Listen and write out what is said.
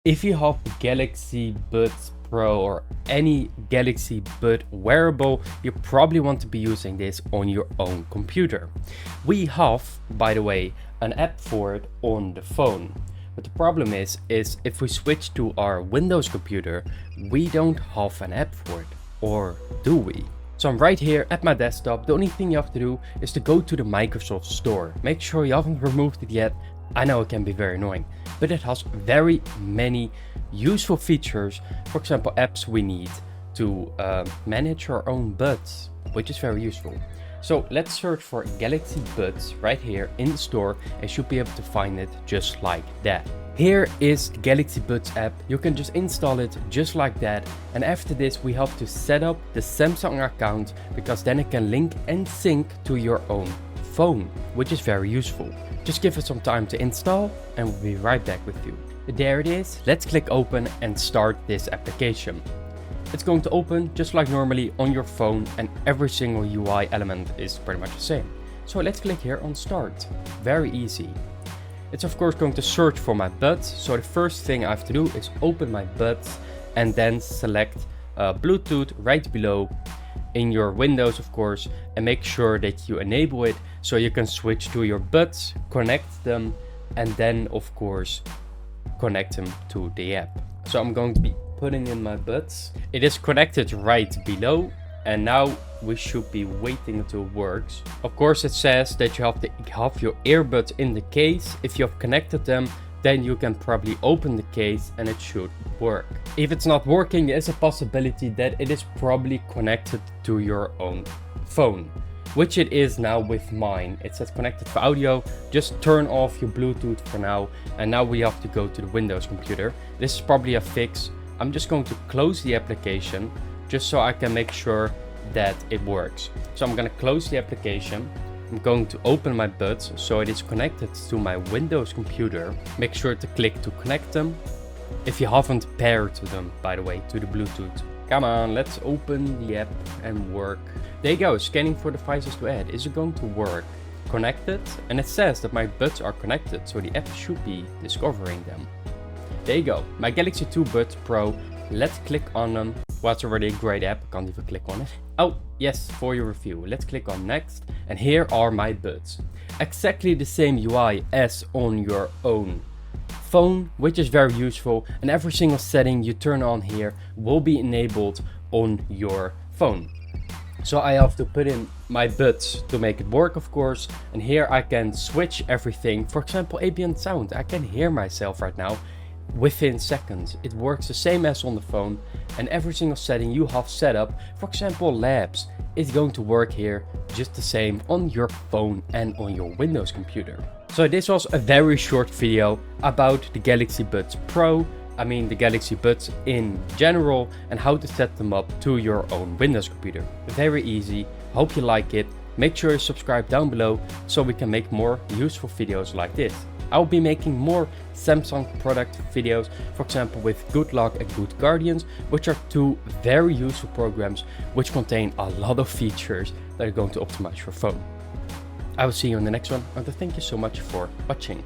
If you have Galaxy Buds Pro or any Galaxy Bud wearable, you probably want to be using this on your own computer. We have, by the way, an app for it on the phone. But the problem is if we switch to our Windows computer, we don't have an app for it, or do we? So I'm right here at my desktop. The only thing you have to do is to go to the Microsoft Store. Make sure you haven't removed it yet. I know it can be very annoying, but it has very many useful features. For example, apps we need to manage our own buds, which is very useful. So let's search for Galaxy Buds right here in the store and should be able to find it just like that. Here is the Galaxy Buds app. You can just install it just like that. And after this, we have to set up the Samsung account because then it can link and sync to your own phone, which is very useful. Just give it some time to install and we'll be right back with you. There it is. Let's click open and start this application. It's going to open just like normally on your phone and every single UI element is pretty much the same. So let's click here on start. Very easy. It's of course going to search for my buds. So the first thing I have to do is open my buds and then select Bluetooth right below in your Windows, of course, and make sure that you enable it so you can switch to your buds, connect them, and then of course connect them to the app. So I'm going to be putting in my buds. It is connected right below, and now we should be waiting until it works. Of course, it says that you have to have your earbuds in the case. If you have connected them, then you can probably open the case and it should work. If it's not working, there is a possibility that it is probably connected to your own phone, which it is now with mine. It says connected for audio. Just turn off your Bluetooth for now. And now we have to go to the Windows computer. This is probably a fix. I'm just going to close the application just so I can make sure that it works. So I'm going to close the application. I'm going to open my buds so it is connected to my Windows computer. Make sure to click to connect them. If you haven't paired them, by the way, to the Bluetooth. Come on, let's open the app and work. There you go, scanning for devices to add. Is it going to work? Connected, and it says that my buds are connected, so the app should be discovering them. There you go, my Galaxy 2 Buds Pro. Let's click on them. Well, it's already a great app, I can't even click on it. Oh, yes, for your review. Let's click on next, and here are my buds. Exactly the same UI as on your own phone, which is very useful, and every single setting you turn on here will be enabled on your phone. So I have to put in my buds to make it work, of course, and here I can switch everything. For example, ambient sound, I can hear myself right now within seconds. It works the same as on the phone, and every single setting you have set up, for example labs, is going to work here just the same on your phone and on your Windows computer. So this was a very short video about the Galaxy Buds Pro, the Galaxy Buds in general, and how to set them up to your own Windows computer. Very easy. Hope you like it. Make sure you subscribe down below so we can make more useful videos like this. I'll be making more Samsung product videos, for example with Good Luck and Good Guardians, which are two very useful programs which contain a lot of features that are going to optimize your phone. I will see you in the next one, and thank you so much for watching.